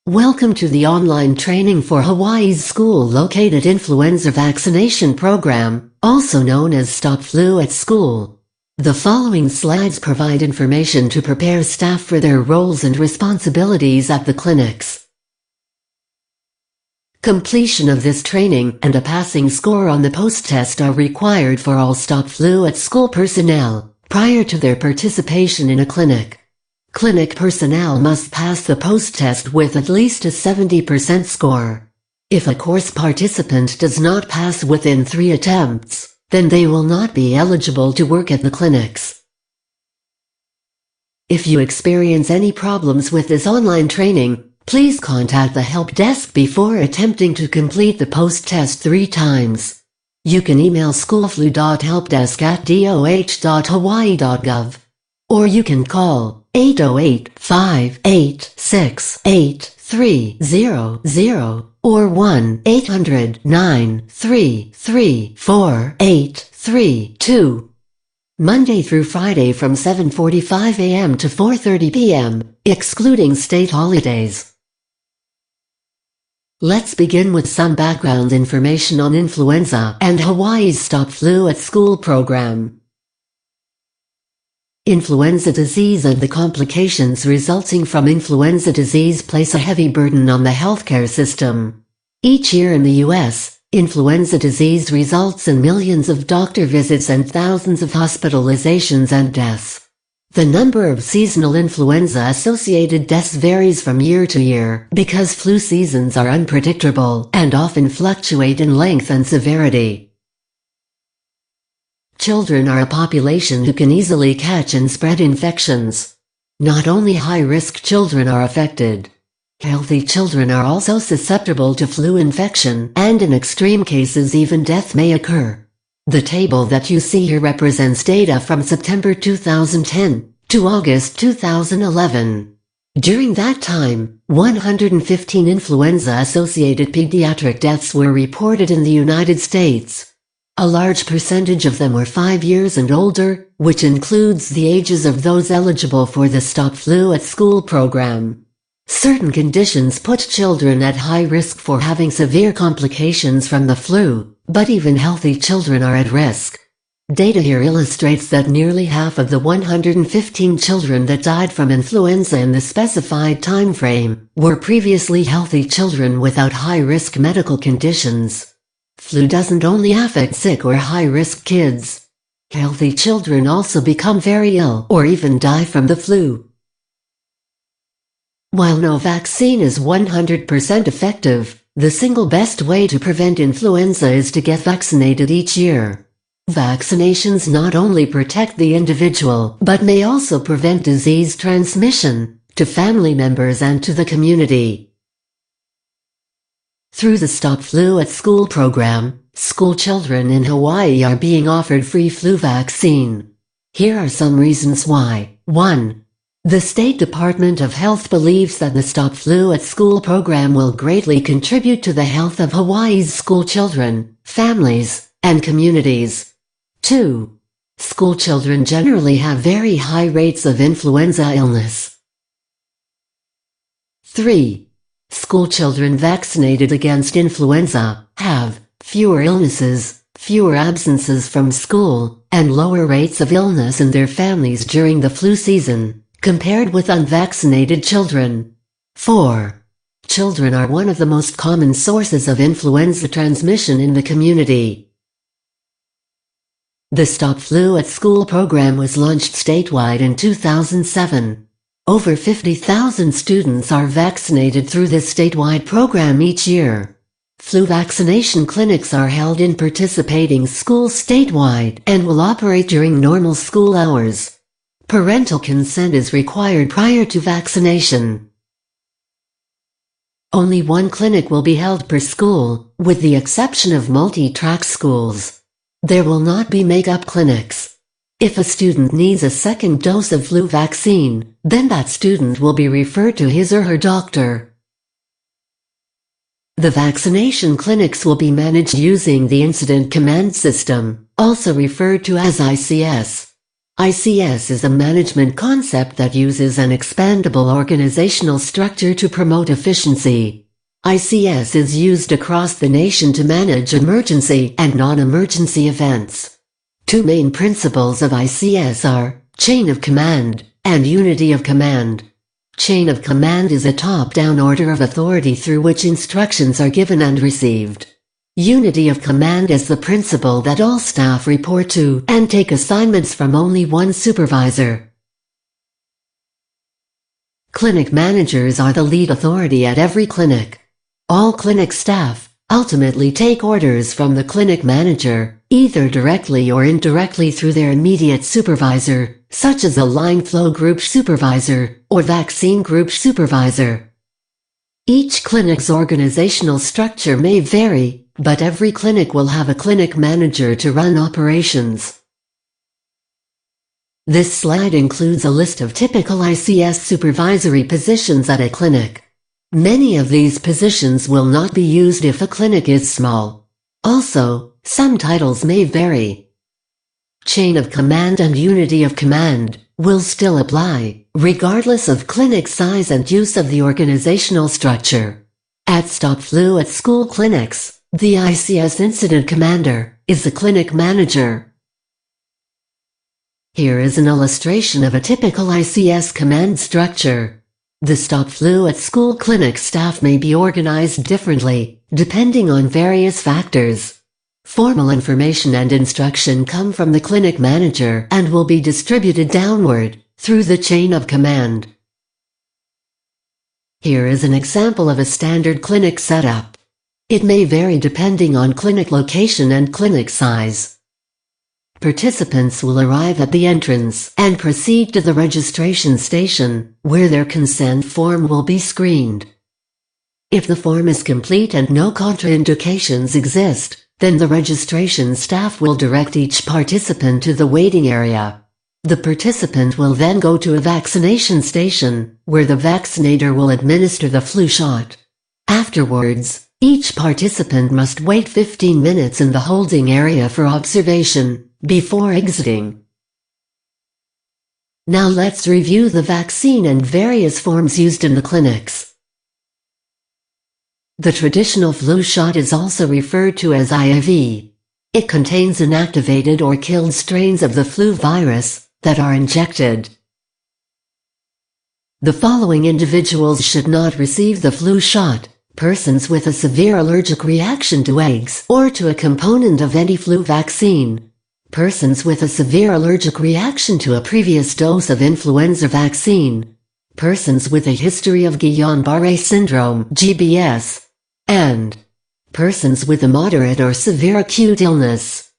Welcome to the online training for Hawaii's school-located influenza vaccination program, also known as Stop Flu at School. The following slides provide information to prepare staff for their roles and responsibilities at the clinics. Completion of this training and a passing score on the post-test are required for all Stop Flu at School personnel, prior to their participation in a clinic. Clinic personnel must pass the post-test with at least a 70% score. If a course participant does not pass within 3 attempts, then they will not be eligible to work at the clinics. If you experience any problems with this online training, please contact the help desk before attempting to complete the post-test 3 times. You can email schoolflu.helpdesk@doh.hawaii.gov. Or you can call 808-586-8300 or 1-800-933-4832. Monday through Friday from 7:45 a.m. to 4:30 p.m., excluding state holidays. Let's begin with some background information on influenza and Hawaii's Stop Flu at School program. Influenza disease and the complications resulting from influenza disease place a heavy burden on the healthcare system. Each year in the U.S., influenza disease results in millions of doctor visits and thousands of hospitalizations and deaths. The number of seasonal influenza-associated deaths varies from year to year because flu seasons are unpredictable and often fluctuate in length and severity. Children are a population who can easily catch and spread infections. Not only high-risk children are affected. Healthy children are also susceptible to flu infection, and in extreme cases even death may occur. The table that you see here represents data from September 2010 to August 2011. During that time, 115 influenza-associated pediatric deaths were reported in the United States. A large percentage of them were 5 years and older, which includes the ages of those eligible for the Stop Flu at School program. Certain conditions put children at high risk for having severe complications from the flu, but even healthy children are at risk. Data here illustrates that nearly half of the 115 children that died from influenza in the specified time frame were previously healthy children without high-risk medical conditions. Flu doesn't only affect sick or high-risk kids. Healthy children also become very ill or even die from the flu. While no vaccine is 100% effective, the single best way to prevent influenza is to get vaccinated each year. Vaccinations not only protect the individual but may also prevent disease transmission to family members and to the community. Through the Stop Flu at School program, school children in Hawaii are being offered free flu vaccine. Here are some reasons why. 1. The State Department of Health believes that the Stop Flu at School program will greatly contribute to the health of Hawaii's school children, families, and communities. 2. School children generally have very high rates of influenza illness. 3. School children vaccinated against influenza have fewer illnesses, fewer absences from school, and lower rates of illness in their families during the flu season, compared with unvaccinated children. 4. Children are one of the most common sources of influenza transmission in the community. The Stop Flu at School program was launched statewide in 2007. Over 50,000 students are vaccinated through this statewide program each year. Flu vaccination clinics are held in participating schools statewide and will operate during normal school hours. Parental consent is required prior to vaccination. Only one clinic will be held per school, with the exception of multi-track schools. There will not be make-up clinics. If a student needs a second dose of flu vaccine, then that student will be referred to his or her doctor. The vaccination clinics will be managed using the Incident Command System, also referred to as ICS. ICS is a management concept that uses an expandable organizational structure to promote efficiency. ICS is used across the nation to manage emergency and non-emergency events. Two main principles of ICS are chain of command and unity of command. Chain of command is a top-down order of authority through which instructions are given and received. Unity of command is the principle that all staff report to and take assignments from only one supervisor. Clinic managers are the lead authority at every clinic. All clinic staff ultimately take orders from the clinic manager, either directly or indirectly through their immediate supervisor, such as a line flow group supervisor or vaccine group supervisor. Each clinic's organizational structure may vary, but every clinic will have a clinic manager to run operations. This slide includes a list of typical ICS supervisory positions at a clinic. Many of these positions will not be used if a clinic is small. Also, some titles may vary. Chain of command and unity of command will still apply, regardless of clinic size and use of the organizational structure. At stop flu at school clinics, the ICS incident commander is the clinic manager. Here is an illustration of a typical ICS command structure. The stop flu at school clinic staff may be organized differently, depending on various factors. Formal information and instruction come from the clinic manager and will be distributed downward, through the chain of command. Here is an example of a standard clinic setup. It may vary depending on clinic location and clinic size. Participants will arrive at the entrance and proceed to the registration station, where their consent form will be screened. If the form is complete and no contraindications exist, then the registration staff will direct each participant to the waiting area. The participant will then go to a vaccination station, where the vaccinator will administer the flu shot. Afterwards, each participant must wait 15 minutes in the holding area for observation, before exiting. Now let's review the vaccine and various forms used in the clinics. The traditional flu shot is also referred to as IV. It contains inactivated or killed strains of the flu virus that are injected. The following individuals should not receive the flu shot: persons with a severe allergic reaction to eggs or to a component of any flu vaccine, persons with a severe allergic reaction to a previous dose of influenza vaccine, persons with a history of Guillain-Barré syndrome (GBS), and persons with a moderate or severe acute illness.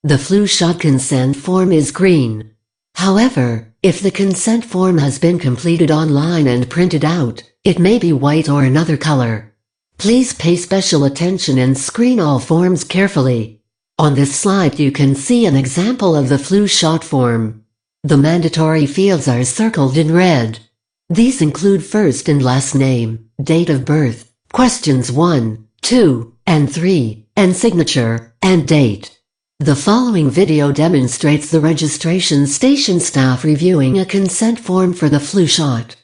The flu shot consent form is green. However, if the consent form has been completed online and printed out, it may be white or another color. Please pay special attention and screen all forms carefully. On this slide you can see an example of the flu shot form. The mandatory fields are circled in red. These include first and last name, date of birth, questions 1, 2, and 3, and signature, and date. The following video demonstrates the registration station staff reviewing a consent form for the flu shot.